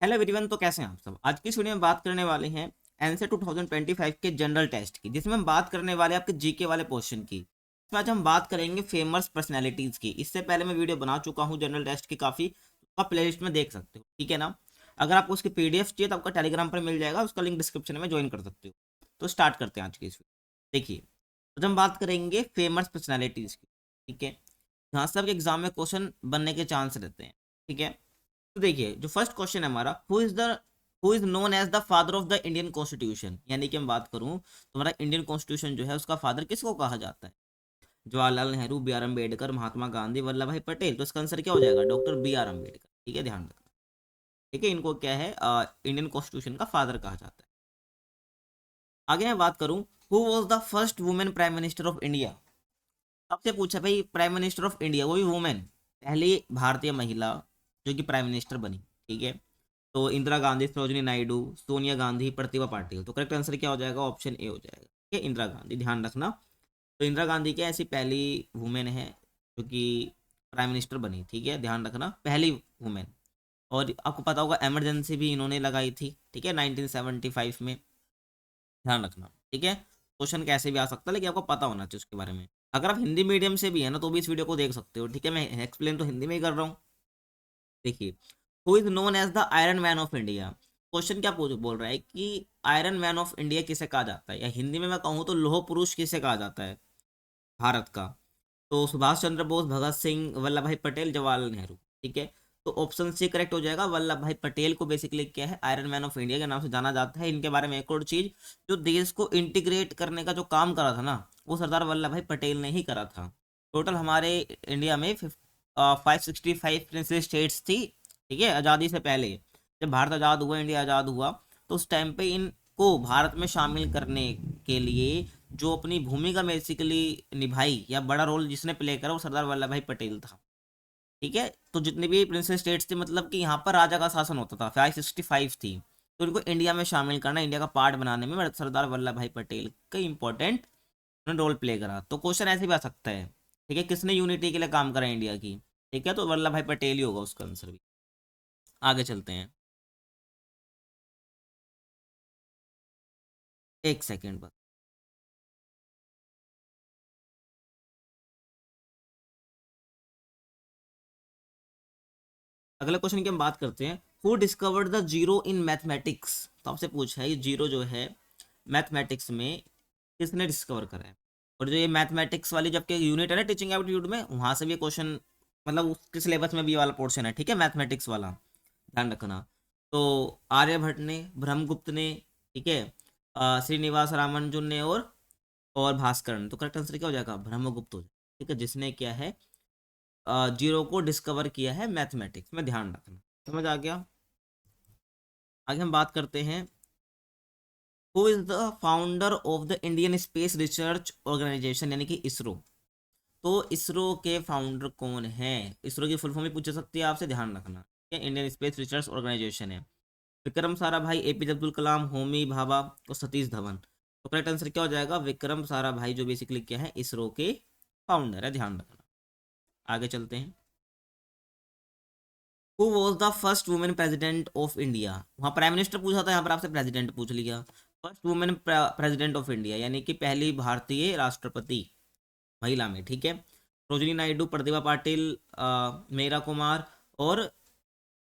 Hello everyone, तो कैसे हैं आप सब। आज की इस वीडियो में बात करने वाले हैं एनसीए 2025 के जनरल टेस्ट की, जिसमें हम बात करने वाले हैं आपके जीके वाले क्वेश्चन की। इसमें आज हम बात करेंगे फेमस पर्सनैलिटीज की। इससे पहले मैं वीडियो बना चुका हूं जनरल टेस्ट की काफ़ी, तो आप प्ले लिस्ट में देख सकते हो, ठीक है ना। अगर आपको उसकी पीडीएफ चाहिए तो आपका टेलीग्राम पर मिल जाएगा, उसका लिंक डिस्क्रिप्शन में ज्वाइन कर सकते हो। तो स्टार्ट करते हैं आज की इस वीडियो। देखिए, आज हम बात करेंगे फेमस पर्सनैलिटीज की, ठीक है। यहाँ से आपके एग्जाम में क्वेश्चन बनने के चांस रहते हैं, ठीक है। तो देखिए, जो फर्स्ट क्वेश्चन है हमारा, who is known as the father of the Indian constitution. यानी कि मैं बात करूं तो हमारा इंडियन कॉन्स्टिट्यूशन जो है उसका फादर किसको कहा जाता है। जवाहरलाल नेहरू, बी आर अम्बेडकर, महात्मा गांधी, वल्लभ भाई पटेल। तो इसका आंसर क्या हो जाएगा, डॉक्टर बी आर अम्बेडकर। ठीक है, ध्यान रखना। ठीक है, इनको क्या है, इंडियन कॉन्स्टिट्यूशन का फादर कहा जाता है। आगे मैं बात करूं, who was the first women prime minister of India. आपसे पूछा भाई, प्राइम मिनिस्टर ऑफ इंडिया, वो भी वुमेन, पहली भारतीय महिला जो कि प्राइम मिनिस्टर बनी। ठीक है, तो इंदिरा गांधी, सरोजिनी नायडू, सोनिया गांधी, प्रतिभा पाटिल। तो करेक्ट आंसर क्या हो जाएगा, ऑप्शन ए हो जाएगा। ठीक है, इंदिरा गांधी, ध्यान रखना। तो इंदिरा गांधी क्या ऐसी पहली वुमेन है जो कि प्राइम मिनिस्टर बनी। ठीक है, ध्यान रखना, पहली वुमेन। और आपको पता होगा इमरजेंसी भी इन्होंने लगाई थी, ठीक है, 1975 में। ध्यान रखना, ठीक है। क्वेश्चन कैसे भी आ सकता है, लेकिन आपको पता होना चाहिए उसके बारे में। अगर आप हिंदी मीडियम से भी है ना, तो भी इस वीडियो को देख सकते हो। ठीक है, मैं एक्सप्लेन तो हिंदी में ही कर रहा हूँ। देखिए, who is known as the iron man of India. Question क्या बोल रहा है कि आयरन मैन ऑफ इंडिया किसे कहा जाता है, या हिंदी में मैं कहूँ तो लोह पुरुष किसे कहा जाता है भारत का। तो सुभाष चंद्र बोस, भगत सिंह, वल्लभ भाई पटेल, जवाहरलाल नेहरू। ठीक है, तो ऑप्शन सी करेक्ट हो जाएगा। वल्लभ भाई पटेल को बेसिकली क्या है, आयरन मैन ऑफ इंडिया के नाम से जाना जाता है। इनके बारे में एक और चीज, जो देश को इंटीग्रेट करने का जो काम करा था ना, वो सरदार वल्लभ भाई पटेल ने ही करा था। टोटल हमारे इंडिया में 565 प्रिंसेस स्टेट्स थी। ठीक है, आज़ादी से पहले, जब भारत आज़ाद हुआ, इंडिया आज़ाद हुआ, तो उस टाइम पे इनको भारत में शामिल करने के लिए जो अपनी भूमिका बेसिकली निभाई, या बड़ा रोल जिसने प्ले करा, वो सरदार वल्लभ भाई पटेल था। ठीक है, तो जितने भी प्रिंसेस स्टेट्स थे, मतलब कि यहाँ पर राजा का शासन होता था, 565 थी, तो इनको इंडिया में शामिल करना, इंडिया का पार्ट बनाने में सरदार वल्लभ भाई पटेल का इंपॉर्टेंट रोल प्ले करा। तो क्वेश्चन ऐसे भी आ सकता है, ठीक है, किसने यूनिटी के लिए काम करा इंडिया की। ठीक है, तो वल्लभ भाई पटेल ही होगा उसका आंसर भी। आगे चलते हैं, एक सेकेंड बस। अगला क्वेश्चन की हम बात करते हैं, who discovered the zero in mathematics. तो आपसे पूछा है, ये जीरो जो है मैथमेटिक्स में किसने डिस्कवर करा है। और जो ये मैथमेटिक्स वाली जबकि यूनिट है ना टीचिंग एप्टीट्यूड में, वहां से भी क्वेश्चन, मतलब उसके सिलेबस में भी ये वाला पोर्शन है। ठीक है, मैथमेटिक्स वाला, ध्यान रखना। तो आर्यभट्ट ने, ब्रह्मगुप्त ने, ठीक है, श्रीनिवास रामानुजन ने, और भास्कर ने। तो करेक्ट आंसर क्या हो जाएगा, ब्रह्मगुप्त हो जाएगा। ठीक है, जिसने क्या है, जीरो को डिस्कवर किया है मैथमेटिक्स में, ध्यान रखना। समझ आ गया। आगे हम बात करते हैं, who is the founder of the Indian space research organisation, यानी कि इसरो। तो इसरो के फाउंडर कौन है, इसरो की फुल फॉर्म भी पूछ सकती है आपसे, ध्यान रखना। ठीक है, इंडियन स्पेस रिसर्च ऑर्गेनाइजेशन है। विक्रम साराभाई, एपीजे अब्दुल कलाम, होमी भाभा और सतीश धवन। तो करेक्ट आंसर क्या हो जाएगा, विक्रम साराभाई, जो बेसिकली क्या है, इसरो के फाउंडर है, ध्यान रखना। आगे चलते हैं, who was the first women president of India. वहाँ प्राइम मिनिस्टर पूछा था, यहाँ पर आपसे प्रेसिडेंट पूछ लिया। First women president of India, यानी कि पहली भारतीय राष्ट्रपति महिला में। ठीक है, सरोजिनी नायडू, प्रतिभा पाटिल, मीरा कुमार और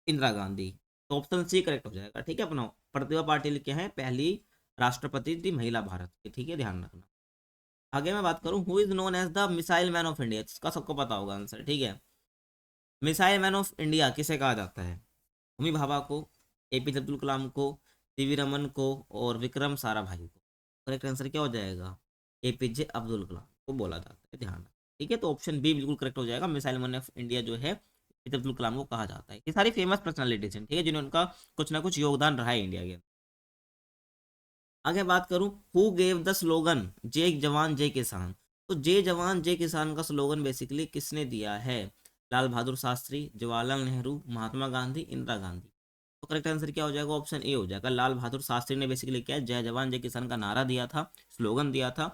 इंदिरा गांधी। तो ऑप्शन सी करेक्ट हो जाएगा। ठीक है, अपना प्रतिभा पाटिल क्या है, पहली राष्ट्रपति थी महिला भारत की। ठीक है, ध्यान रखना। आगे मैं बात करूं, who is known as the missile man of India. इसका सबको पता होगा आंसर। ठीक है, मिसाइल मैन ऑफ इंडिया किसे कहा जाता है, होमी भाभा को, एपीजे अब्दुल कलाम को, सीवी रमन को और विक्रम साराभाई को। करेक्ट आंसर क्या हो जाएगा, एपीजे अब्दुल कलाम को बोला जाता है, ध्यान रखना। ठीक है, तो ऑप्शन बी बिल्कुल करेक्ट हो जाएगा, मिसाइल मैन ऑफ इंडिया जो है एपीजे अब्दुल कलाम को कहा जाता है। ये सारी फेमस पर्सनालिटीज हैं, ठीक है, जिन्होंने उनका कुछ ना कुछ योगदान रहा है इंडिया के। आगे बात करूं, हु गेव द स्लोगन जय जवान जय किसान। तो जय जवान जय किसान का स्लोगन बेसिकली किसने दिया है, लाल बहादुर शास्त्री, जवाहरलाल नेहरू, महात्मा गांधी, इंदिरा गांधी। तो करेक्ट आंसर क्या हो जाएगा, ऑप्शन ए हो जाएगा, लाल बहादुर शास्त्री ने बेसिकली क्या है, जय जवान जय किसान का नारा दिया था, स्लोगन दिया था।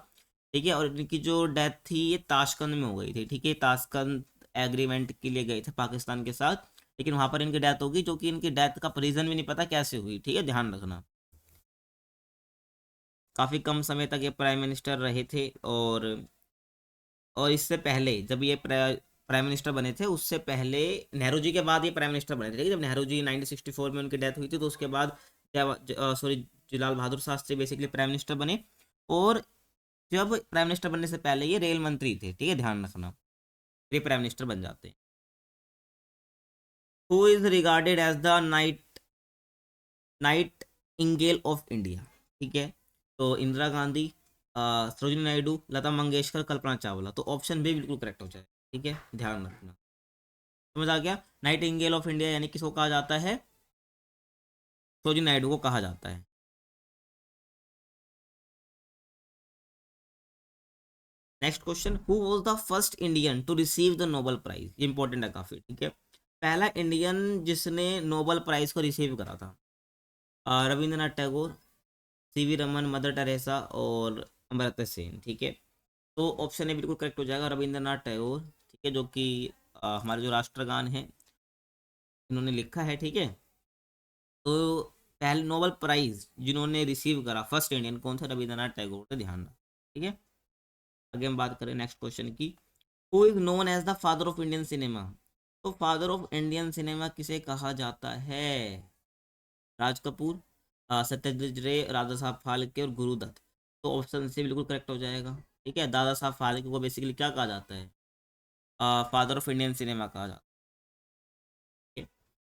ठीक है, और इनकी जो डेथ थी ये ताशकंद में हो गई थी। ठीक है, ताशकंद एग्रीमेंट के लिए गए थे पाकिस्तान के साथ, लेकिन वहां पर इनकी डेथ होगी, जो कि इनकी डेथ का रीजन भी नहीं पता कैसे हुई, ठीक है, ध्यान रखना। काफी कम समय तक ये प्राइम मिनिस्टर रहे थे, और इससे पहले जब ये प्राइम मिनिस्टर बने थे, उससे पहले नेहरू जी के बाद ये प्राइम मिनिस्टर बने थे, ठीक है। जब नेहरू जी 1964 में उनकी डेथ हुई थी, तो उसके बाद sorry Jawaharlal Bahadur Shastri basically prime minister बने। और जब प्राइम मिनिस्टर बनने से पहले ये रेल मंत्री थे, ठीक है, ध्यान रखना, ये प्राइम मिनिस्टर बन जाते हैं। Who is regarded as the nightingale of India, ठीक है। तो इंदिरा गांधी, सरोजिनी नायडू, लता मंगेशकर, कल्पना चावला। तो ऑप्शन बी बिल्कुल करेक्ट हो जाए, ठीक है, ध्यान रखना। समझ आ गया? नाइट इंगेल ऑफ इंडिया यानी किसको कहा जाता है? सरोजिनी नायडू को कहा जाता है। Next question, who was the first Indian to receive the Nobel prize? ये इंपॉर्टेंट है काफी, ठीक है। पहला इंडियन जिसने नोबेल प्राइज को रिसीव करा था, Rabindranath Tagore, CV Raman, mother Teresa और अमर्त्य सेन, ठीक है। तो ऑप्शन ए बिल्कुल करेक्ट हो जाएगा, रविंद्रनाथ टैगोर, ठीक है, जो कि हमारे जो राष्ट्रगान है इन्होंने लिखा है, ठीक है। तो पहले नोबेल प्राइज जिन्होंने रिसीव करा फर्स्ट इंडियन कौन थे? रविंद्रनाथ टैगोर थे, ध्यान रख, ठीक है। आगे हम बात करें नेक्स्ट क्वेश्चन की, who is known as the father of Indian cinema? तो फादर ऑफ इंडियन सिनेमा किसे कहा जाता है? राज कपूर, सत्यजीत रे, राजा साहब फाल्के और गुरुदत्त। तो ऑप्शन से बिल्कुल करेक्ट हो जाएगा, ठीक है। दादा साहब फाल्के को बेसिकली क्या कहा जाता है? फादर ऑफ इंडियन सिनेमा कहा जाता है।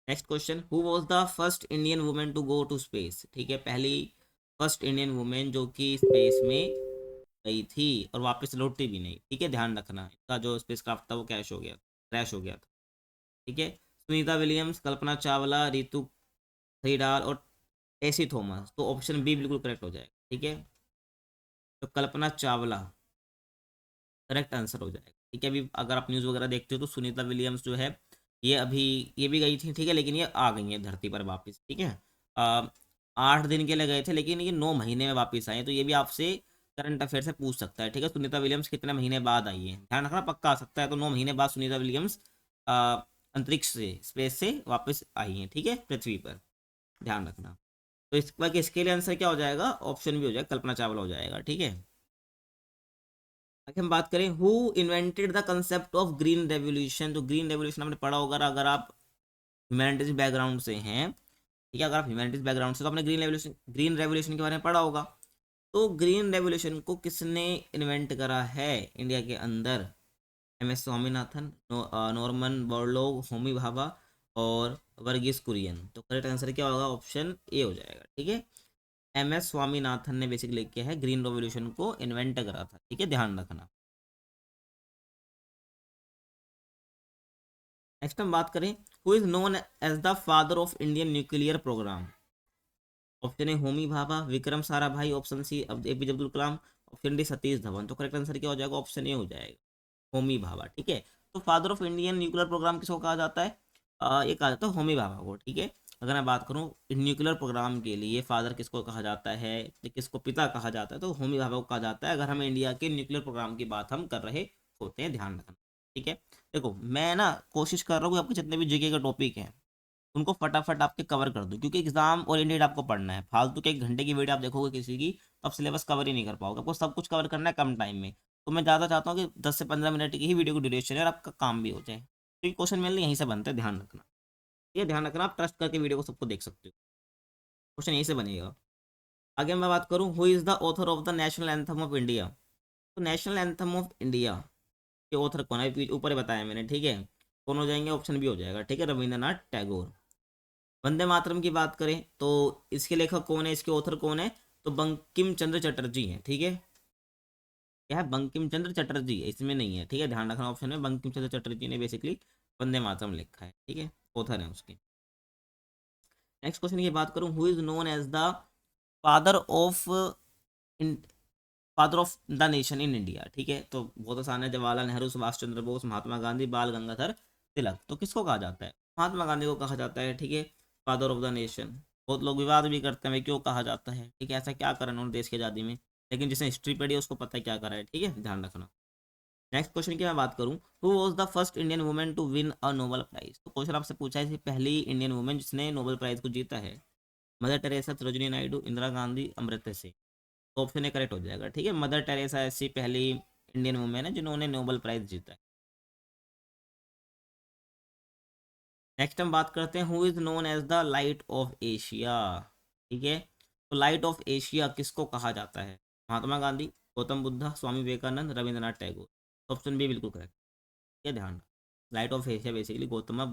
Next question, who was the first Indian women to go to space? ठीक है, पहली फर्स्ट इंडियन वुमेन जो कि स्पेस में गई थी और वापस लौटी भी नहीं, ठीक है, ध्यान रखना। इसका जो स्पेस क्राफ्ट था वो क्रैश हो गया था, ठीक है। सुनीता विलियम्स, कल्पना चावला, रितु थ्रीडाल और टेसी थॉमस। तो ऑप्शन बी बिल्कुल करेक्ट हो जाएगा, ठीक है। तो कल्पना चावला करेक्ट आंसर हो जाएगा, ठीक है। अभी अगर आप न्यूज़ वगैरह देखते हो तो सुनीता विलियम्स जो है ये अभी ये भी गई थी, ठीक है, लेकिन ये आ गई है धरती पर वापस, ठीक है। 8 दिन के लिए गए थे, लेकिन ये 9 महीने में वापस आए हैं। तो ये भी आपसे करंट अफेयर से पूछ सकता है, ठीक है। सुनीता विलियम्स कितने महीने बाद आई है, ध्यान रखना, पक्का आ सकता है। तो 9 महीने बाद सुनीता विलियम्स अंतरिक्ष से, स्पेस से वापस आई हैं, ठीक है, पृथ्वी पर, ध्यान रखना। तो इसके लिए आंसर क्या हो जाएगा? ऑप्शन भी हो जाएगा, कल्पना चावला हो जाएगा, ठीक है। आगे हम बात करें, who invented the concept of green revolution? तो ग्रीन रेवोल्यूशन आपने पढ़ा होगा अगर आप ह्यूमैनिटीज बैकग्राउंड से हैं, ठीक है। अगर आप ह्यूमैनिटीज बैकग्राउंड से तो आपने ग्रीन रेवोल्यूशन के बारे में पढ़ा होगा। तो ग्रीन रेवोल्यूशन को किसने इन्वेंट करा है इंडिया के अंदर? M S Swaminathan, Norman Borlaug, Homi Bhabha और वर्गीस कुरियन। तो करेक्ट आंसर क्या होगा? ऑप्शन ए हो जाएगा, ठीक है। एम एस स्वामीनाथन ने बेसिकली किया है, ग्रीन रेवोल्यूशन को इन्वेंट करा था, ठीक है, ध्यान रखना। नेक्स्ट हम बात करें, who is known as the father of Indian nuclear programme? Option A Homi Bhabha, Vikram Sarabhai, option C APJ Abdul Kalam, option D Satish Dhawan. तो करेक्ट आंसर क्या हो जाएगा? ऑप्शन ए हो जाएगा, होमी भाभा, ठीक है। तो father of Indian nuclear programme किसको कहा जाता है? ये कहा जाता है होमी भाभा को, ठीक है। अगर मैं बात करूँ न्यूक्लियर प्रोग्राम के लिए फादर किसको कहा जाता है, किसको पिता कहा जाता है, तो होमी भाभा को कहा जाता है, अगर हम इंडिया के न्यूक्लियर प्रोग्राम की बात हम कर रहे होते हैं, ध्यान रखना, ठीक है। देखो मैं ना कोशिश कर रहा हूँ कि आपके जितने भी जीके का टॉपिक हैं उनको फटाफट आपके कवर कर दूं, क्योंकि एग्जाम ओरिएंटेड आपको पढ़ना है। फालतू के 1 घंटे की वीडियो आप देखोगे किसी की, तो आप सिलेबस कवर ही नहीं कर पाओगे। आपको सब कुछ कवर करना है कम टाइम में। तो मैं ज़्यादा चाहता हूँ कि 10 से 15 मिनट की ही वीडियो की ड्यूरेशन है और आपका काम भी हो जाए, क्योंकि क्वेश्चन मेनली यहीं से बनते हैं, ध्यान रखना। ये ध्यान रखना, आप ट्रस्ट करके वीडियो को सबको देख सकते हो, क्वेश्चन यहीं से बनेगा। आगे मैं बात करूँ, who is the author of the national anthem of India? तो नेशनल एंथम ऑफ इंडिया के ऑथर कौन है? ऊपर ही बताया मैंने, ठीक है। कौन हो जाएंगे? ऑप्शन भी हो जाएगा, ठीक है, रविंद्रनाथ टैगोर। वंदे मातरम की बात करें तो इसके लेखक कौन है, इसके ऑथर कौन है? तो बंकिम चंद्र चटर्जी हैं, ठीक है। क्या है? बंकिम चंद्र चटर्जी है, इसमें नहीं है, ठीक है, ध्यान रखना। ऑप्शन में बंकिम चंद्र चटर्जी ने बेसिकली वंदे मातरम लिखा है, ठीक है, ऑथर है उसके। नेक्स्ट क्वेश्चन की बात करूं, who is known as the father of in father of the nation in India? ठीक है, तो बहुत आसान है, जवाहरलाल नेहरू, सुभाष चंद्र बोस, महात्मा गांधी, बाल गंगाधर तिलक। तो किसको कहा जाता है? महात्मा गांधी को कहा जाता है, ठीक है, फादर ऑफ द नेशन। बहुत लोग विवाद भी करते हैं भाई क्यों कहा जाता है, ठीक है, ऐसा क्या करा उन्होंने देश की आज़ादी में, लेकिन जिसने हिस्ट्री पढ़ी है उसको पता है क्या करा है, ठीक है, ध्यान रखना। नेक्स्ट क्वेश्चन की मैं बात करूं, who was the first Indian women to win a Nobel prize. तो क्वेश्चन आपसे पूछा है पहली इंडियन वुमेन जिसने नोबेल प्राइज को जीता है। Mother Teresa, Sarojini Naidu, Indira Gandhi, Amrita Singh. तो ऑप्शन ए करेक्ट हो जाएगा। ठीक है, मदर टेरेसा ऐसी पहली इंडियन वुमेन है जिन्होंने नोबेल प्राइज जीता है। नेक्स्ट हम बात करते हैं, who is known as the light of Asia. ठीक है, तो लाइट ऑफ एशिया किसको कहा जाता है? महात्मा गांधी, गौतम बुद्धा, स्वामी विवेकानंद, रविंद्रनाथ टैगोर। ऑप्शन बी बिल्कुल करेक्ट। ये ध्यान, light of Asia basically Gautam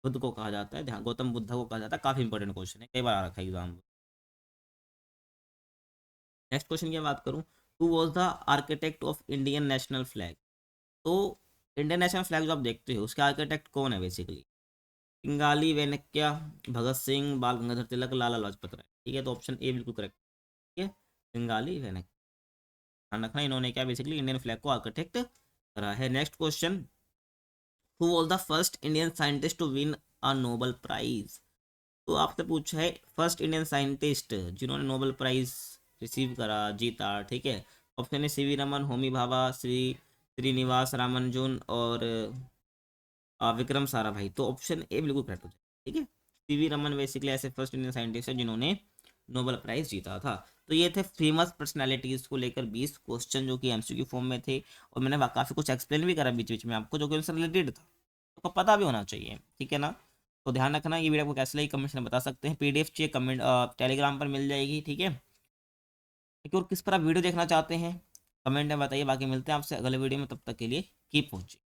Buddha को कहा जाता है। ध्यान, गौतम बुद्धा को कहा जाता है। काफी इंपॉर्टेंट क्वेश्चन है, कई बार आ रखा है एग्जाम में। नेक्स्ट क्वेश्चन की बात करूं, who was the architect of Indian national flag. तो इंडियन नेशनल फ्लैग जो आप देखते हो उसके आर्किटेक्ट कौन है बेसिकली? पिंगाली वेंकैया, भगत सिंह, बाल गंगाधर तिलक, लाला लाजपत राय। ठीक है, तो ऑप्शन ए बिल्कुल करेक्ट। ठीक है, पिंगाली वेंकैया। ध्यान रखना, इन्होंने क्या बेसिकली इंडियन फ्लैग को आर्किटेक्ट करा है। Next question, who was the first Indian scientist to win a Nobel prize. तो आपसे पूछा है फर्स्ट इंडियन साइंटिस्ट जिन्होंने नोबेल प्राइज रिसीव करा, जीता। ठीक है, ऑप्शन है सीवी रमन, होमी भाभा, श्रीनिवास रामानुजन और विक्रम साराभाई। तो ऑप्शन ए बिल्कुल करेक्ट हो जाए। ठीक है, सीवी रमन बेसिकली ऐसे फर्स्ट इंडियन साइंटिस्ट है जिन्होंने नोबेल प्राइज जीता था। तो ये थे फेमस पर्सनालिटीज को लेकर 20 क्वेश्चन जो कि एमसीक्यू फॉर्म में थे, और मैंने काफी कुछ एक्सप्लेन भी करा बीच बीच में आपको, जो कि उनसे रिलेटेड था, तो पता भी होना चाहिए। ठीक है ना, तो ध्यान रखना। ये वीडियो आपको कैसे लगी कमेंट में बता सकते हैं। पीडीएफ चाहिए कमेंट टेलीग्राम पर मिल जाएगी। ठीक है, ठीक है, और किस पर आप वीडियो देखना चाहते हैं कमेंट में बताइए। बाकी मिलते हैं आपसे अगले वीडियो में, तब तक के लिए कीप वॉचिंग।